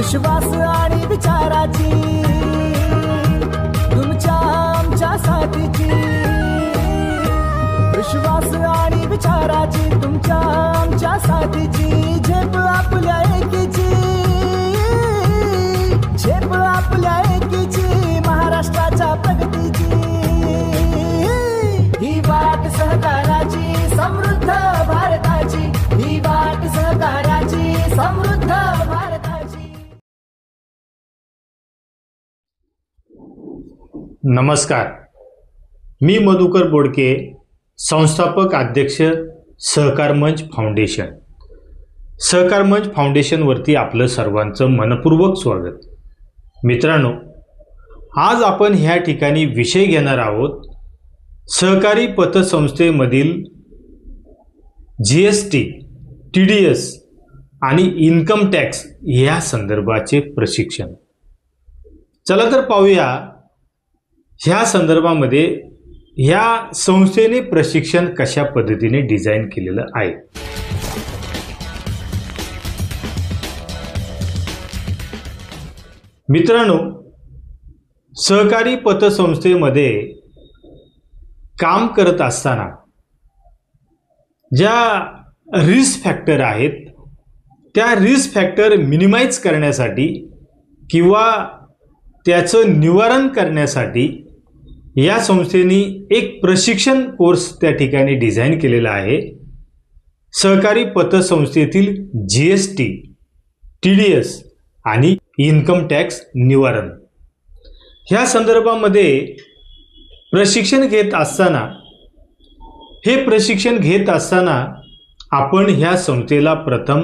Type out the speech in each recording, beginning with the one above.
विश्वास आणि विचाराची तुमच्या आमच्या साथीची, विश्वास आणि विचाराची तुमच्या आमच्या साथीची, झेप आपल्या एकीची, झेप आपल्या एकीची, महाराष्ट्राच्या प्रगतीची, ही वाट सहकाराची समृद्ध भारताची, ही वाट सहकाराची समृद्ध भारताची. नमस्कार, मी मधुकर बोडके, संस्थापक अध्यक्ष सहकार मंच फाउंडेशन. सहकार मंच फाउंडेशनवरती आपलं सर्वांचं मनपूर्वक स्वागत. मित्रांनो, आज आपण ह्या ठिकाणी विषय घेणार आहोत सहकारी पतसंस्थेमधील GST, TDS आणि इन्कम टॅक्स या संदर्भाचे प्रशिक्षण. चला तर पाहूया ह्या संदर्भामध्ये ह्या संस्थेने प्रशिक्षण कशा पद्धतीने डिझाईन केलेलं आहे. मित्रांनो, सहकारी पतसंस्थेमध्ये काम करत असताना ज्या रिस्क फॅक्टर आहेत त्या रिस्क फॅक्टर मिनिमाइज करण्यासाठी किंवा त्याचं निवारण करण्यासाठी या संस्थेने एक प्रशिक्षण कोर्स त्या ठिकाणी डिझाईन केलेला आहे. सहकारी पतसंस्थेतील GST, TDS आणि इन्कम टॅक्स निवारण ह्या संदर्भामध्ये प्रशिक्षण घेत असताना आपण ह्या संस्थेला प्रथम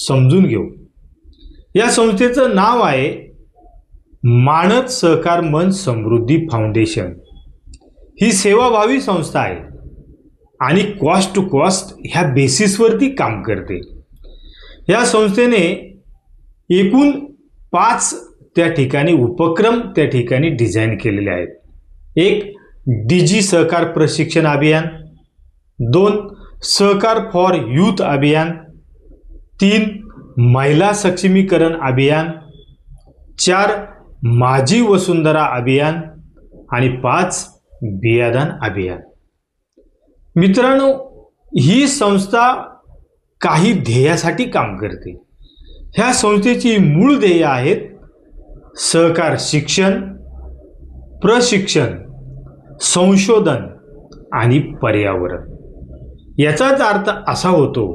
समजून घेऊ. या संस्थेचं नाव आहे मानद सहकार मंच समृद्धी फाउंडेशन. ही सेवाभावी संस्था आहे आणि कॉस्ट टू कॉस्ट ह्या बेसिसवरती काम करते. या संस्थेने एकूण 5 त्या ठिकाणी उपक्रम त्या ठिकाणी डिझाईन केलेले आहेत. 1. DG सहकार प्रशिक्षण अभियान, 2. सहकार फॉर यूथ अभियान, 3. महिला सक्षमीकरण अभियान, 4. माझी वसुंधरा अभियान आणि 5. बियादान अभियान. मित्रांनो, ही संस्था काही ध्येयासाठी काम करते. ह्या संस्थेची मूळ ध्येय आहेत सहकार शिक्षण, प्रशिक्षण, संशोधन आणि पर्यावरण. याचाच अर्थ असा होतो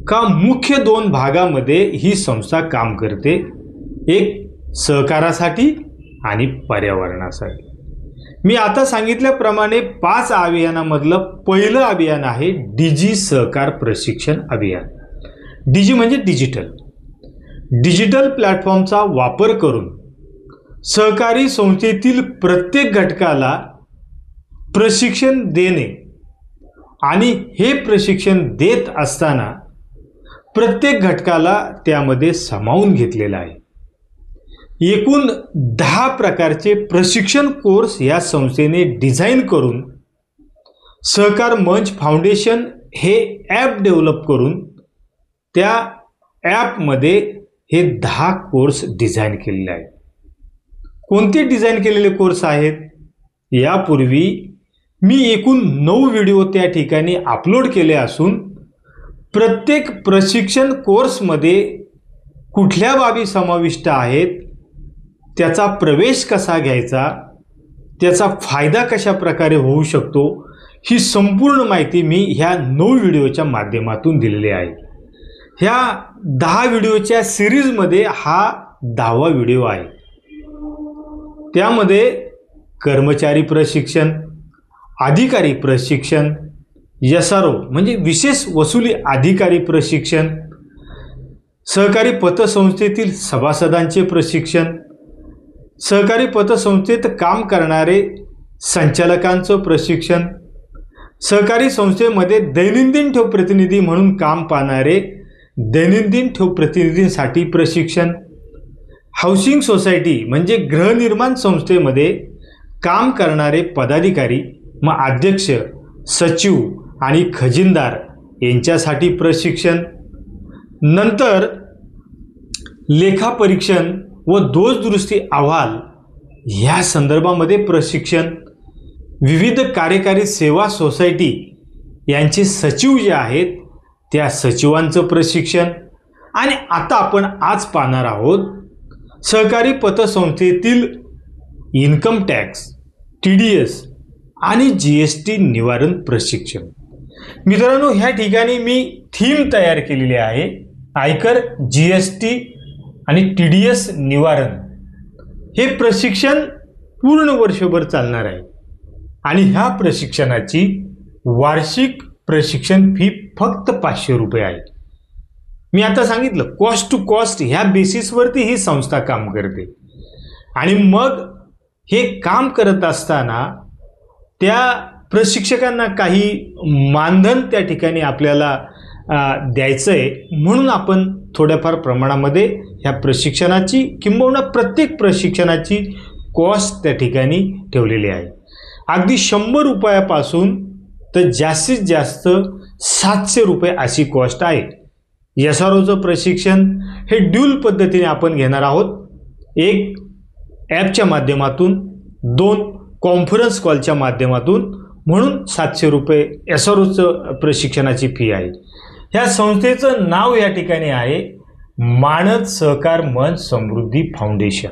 का मुख्य 2 भागामध्ये ही संस्था काम करते, एक सहकारासाठी आणि पर्यावरणासाठी. मी आता सांगितल्याप्रमाणे 5 अभियानामधलं पहिलं अभियान आहे DG सहकार प्रशिक्षण अभियान. DG म्हणजे डिजिटल प्लॅटफॉर्मचा वापर करून सहकारी संस्थेतील प्रत्येक घटकाला प्रशिक्षण देणे आणि हे प्रशिक्षण देत असताना प्रत्येक घटकाला त्यामध्ये सामावून घेतलेला आहे. एकूण 10 प्रकारचे प्रशिक्षण कोर्स या संस्थेने डिझाईन करून सहकार मंच फाउंडेशन हे ॲप डेव्हलप करून त्या ॲपमध्ये हे 10 कोर्स डिझाईन केलेले आहेत. कोणते डिझाईन केलेले कोर्स आहेत? यापूर्वी मी एकूण 9 व्हिडिओ त्या ठिकाणी अपलोड केले असून प्रत्येक प्रशिक्षण कोर्समध्ये कुठल्या बाबी समाविष्ट आहेत, त्याचा प्रवेश कसा घ्यायचा, त्याचा फायदा कशा प्रकारे होऊ शकतो, ही संपूर्ण माहिती मी ह्या 9 व्हिडिओच्या माध्यमातून दिलेली आहे. ह्या 10 व्हिडिओच्या सिरीजमध्ये हा 10वा व्हिडिओ आहे. त्यामध्ये कर्मचारी प्रशिक्षण, अधिकारी प्रशिक्षण, SRO म्हणजे विशेष वसुली अधिकारी प्रशिक्षण, सहकारी पतसंस्थेतील सभासदांचे प्रशिक्षण, सहकारी पतसंस्थेत काम करणारे संचालकांचं प्रशिक्षण, सहकारी संस्थेमध्ये दैनंदिन ठेव प्रतिनिधी म्हणून काम पाहणारे दैनंदिन ठेव प्रतिनिधींसाठी प्रशिक्षण, हाऊसिंग सोसायटी म्हणजे गृहनिर्माण संस्थेमध्ये काम करणारे पदाधिकारी, मग अध्यक्ष, सचिव आणि खजिनदार यांच्यासाठी प्रशिक्षण. नंतर लेखापरीक्षण व दोष दुरुस्ती अहवाल ह्या संदर्भामध्ये प्रशिक्षण, विविध कार्यकारी सेवा सोसायटी यांचे सचिव जे आहेत त्या सचिवांचं प्रशिक्षण, आणि आता आपण आज पाहणार आहोत सहकारी पतसंस्थेतील इन्कम टॅक्स, TDS आणि GST निवारण प्रशिक्षण. मित्रांनो, ह्या ठिकाणी मी थीम तयार केलेली आहे, आयकर, GST आणि TDS निवारण. हे प्रशिक्षण पूर्ण वर्षभर चालणार आहे आणि ह्या प्रशिक्षणाची वार्षिक प्रशिक्षण फी फक्त 500 रुपये आहे. मी आता सांगितलं कॉस्ट टू कॉस्ट ह्या बेसिसवरती ही संस्था काम करते. आणि मग हे काम करत असताना त्या प्रशिक्षकांना काही मानधन त्या ठिकाणी आपल्याला द्यायचं आहे, म्हणून आपण थोड्याफार प्रमाणामध्ये ह्या प्रशिक्षणाची किंबहुना प्रत्येक प्रशिक्षणाची कॉस्ट त्या ठिकाणी ठेवलेली आहे. अगदी 100 रुपयापासून तर जास्तीत जास्त 700 रुपये अशी कॉस्ट आहे. SROचं प्रशिक्षण हे ड्यूल पद्धतीने आपण घेणार आहोत. एक ॲपच्या माध्यमातून, 2 कॉन्फरन्स कॉलच्या माध्यमातून, म्हणून 700 रुपये SROचं प्रशिक्षणाची फी आहे. ह्या संस्थेचं नाव या ठिकाणी आहे मानद सहकार मंच समृद्धी फाउंडेशन.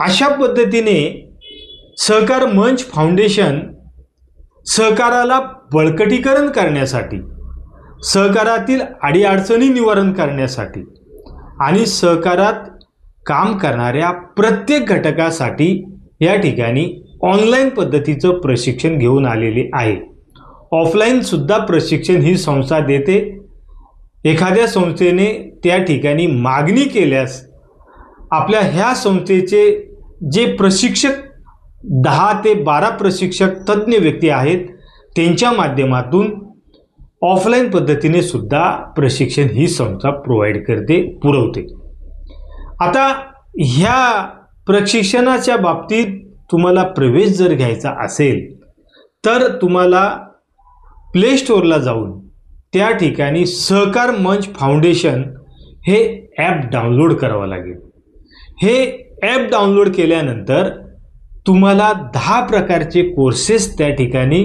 अशा पद्धतीने सहकार मंच फाउंडेशन सहकाराला बळकटीकरण करण्यासाठी, सहकारातील अडीअडचणी निवारण करण्यासाठी आणि सहकारात काम करणाऱ्या प्रत्येक घटकासाठी या ठिकाणी ऑनलाईन पद्धतीचं प्रशिक्षण घेऊन आलेले आहे. ऑफलाईन सुद्धा प्रशिक्षण ही संस्था देते. एखाद्या संस्थेने त्या ठिकाणी मागणी केल्यास आपल्या ह्या संस्थेचे जे प्रशिक्षक 10 ते 12 प्रशिक्षक तज्ज्ञ व्यक्ती आहेत त्यांच्या माध्यमातून ऑफलाईन पद्धतीने सुद्धा प्रशिक्षण ही संस्था प्रोव्हाइड करते, पुरवते. आता ह्या प्रशिक्षणाच्या बाबतीत तुम्हाला प्रवेश जर घ्यायचा असेल तर तुम्हाला प्ले स्टोअरला जाऊन त्या ठिकाणी सहकार मंच फाउंडेशन हे ॲप डाउनलोड करावं लागेल. हे ॲप डाउनलोड केल्यानंतर तुम्हाला 10 प्रकारचे कोर्सेस त्या ठिकाणी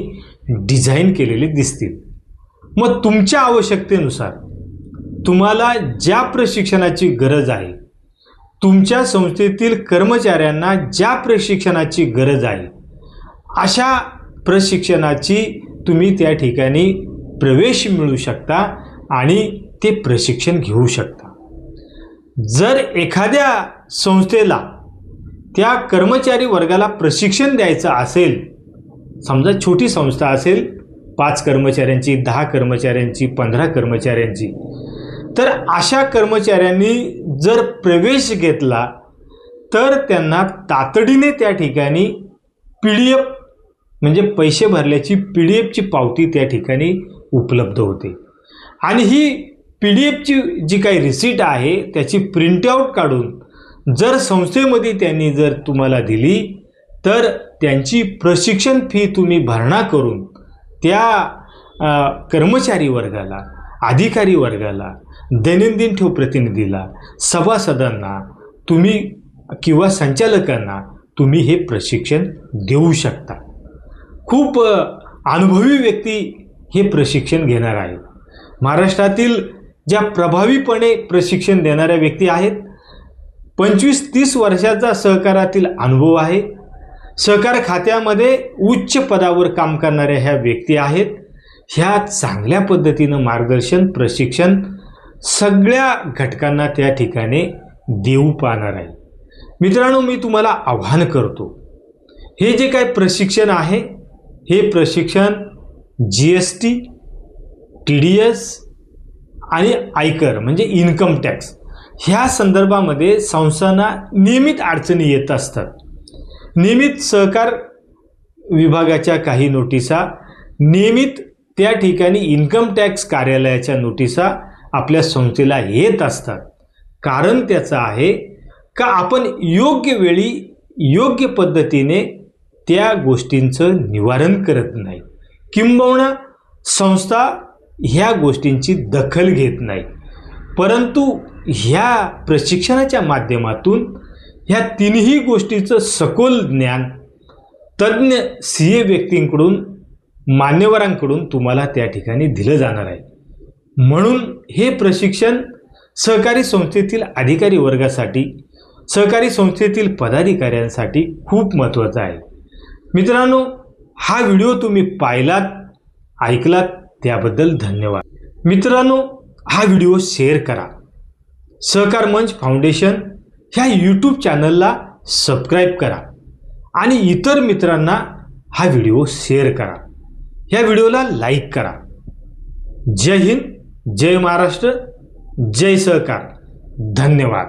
डिझाईन केलेले दिसतील. मग तुमच्या आवश्यकतेनुसार तुम्हाला ज्या प्रशिक्षणाची गरज आहे, तुमच्या संस्थेतील कर्मचाऱ्यांना ज्या प्रशिक्षणाची गरज आहे, अशा प्रशिक्षणाची तुम्ही त्या ठिकाणी प्रवेश मिळू शकता आणि ते प्रशिक्षण घेऊ शकता. जर एखाद्या संस्थेला त्या कर्मचारी वर्गाला प्रशिक्षण द्यायचं असेल, समजा छोटी संस्था असेल, 5 कर्मचाऱ्यांची, 10 कर्मचाऱ्यांची, 15 कर्मचाऱ्यांची, तर अशा कर्मचाऱ्यांनी जर प्रवेश घेतला तर त्यांना तातडीने त्या ठिकाणी PDF म्हणजे पैसे भरल्याची PDFची पावती त्या ठिकाणी उपलब्ध होते. आणि ही PDFची जी काही रिसीट आहे त्याची प्रिंटआउट काढून जर संस्थेमध्ये त्यांनी जर तुम्हाला दिली तर त्यांची प्रशिक्षण फी तुम्ही भरणा करून त्या कर्मचारी वर्गाला, अधिकारी वर्गाला, दैनंदिन ठेव प्रतिनिधीला, सभासदांना तुम्ही किंवा संचालकांना तुम्ही हे प्रशिक्षण देऊ शकता. खूप अनुभवी व्यक्ती हे प्रशिक्षण घेणार आहेत. महाराष्ट्रातील ज्या प्रभावीपणे प्रशिक्षण देणाऱ्या व्यक्ती आहेत, 25-30 वर्षाचा सहकारातील अनुभव आहे, सहकार खात्यामध्ये उच्च पदावर काम करणाऱ्या ह्या व्यक्ती आहेत. ह्या चांगल्या पद्धतीनं मार्गदर्शन, प्रशिक्षण सगळ्या घटकांना त्या ठिकाणी देऊ पाहणार आहे. मित्रांनो, मी तुम्हाला आव्हान करतो, हे जे काही प्रशिक्षण आहे हे प्रशिक्षण GST, TDS आणि आयकर म्हणजे इन्कम टॅक्स ह्या संदर्भामध्ये संस्थांना नियमित अडचणी येत असतात. नियमित सहकार विभागाच्या काही नोटिसा, नियमित त्या ठिकाणी इन्कम टॅक्स कार्यालयाच्या नोटिसा आपल्या संस्थेला येत असतात. कारण त्याचं आहे का आपण योग्य वेळी योग्य पद्धतीने त्या गोष्टींचं निवारण करत नाही, किंबहुना संस्था ह्या गोष्टींची दखल घेत नाही. परंतु ह्या प्रशिक्षणाच्या माध्यमातून ह्या तिन्ही गोष्टीचं सखोल ज्ञान तज्ज्ञ CA व्यक्तींकडून, मान्यवरांकडून तुम्हाला त्या ठिकाणी दिलं जाणार आहे. म्हणून हे प्रशिक्षण सहकारी संस्थेतील अधिकारी वर्गासाठी, सहकारी संस्थेतील पदाधिकाऱ्यांसाठी खूप महत्त्वाचं आहे. मित्रांनो, हा व्हिडिओ तुम्ही पाहिलात, ऐकलात त्याबद्दल धन्यवाद. मित्रांनो, हा व्हिडिओ शेअर करा. सहकार मंच फाउंडेशन ह्या यूट्यूब चॅनलला सबस्क्राईब करा आणि इतर मित्रांना हा व्हिडिओ शेअर करा. ह्या व्हिडिओला लाईक करा. जय हिंद, जय महाराष्ट्र, जय सहकार. धन्यवाद.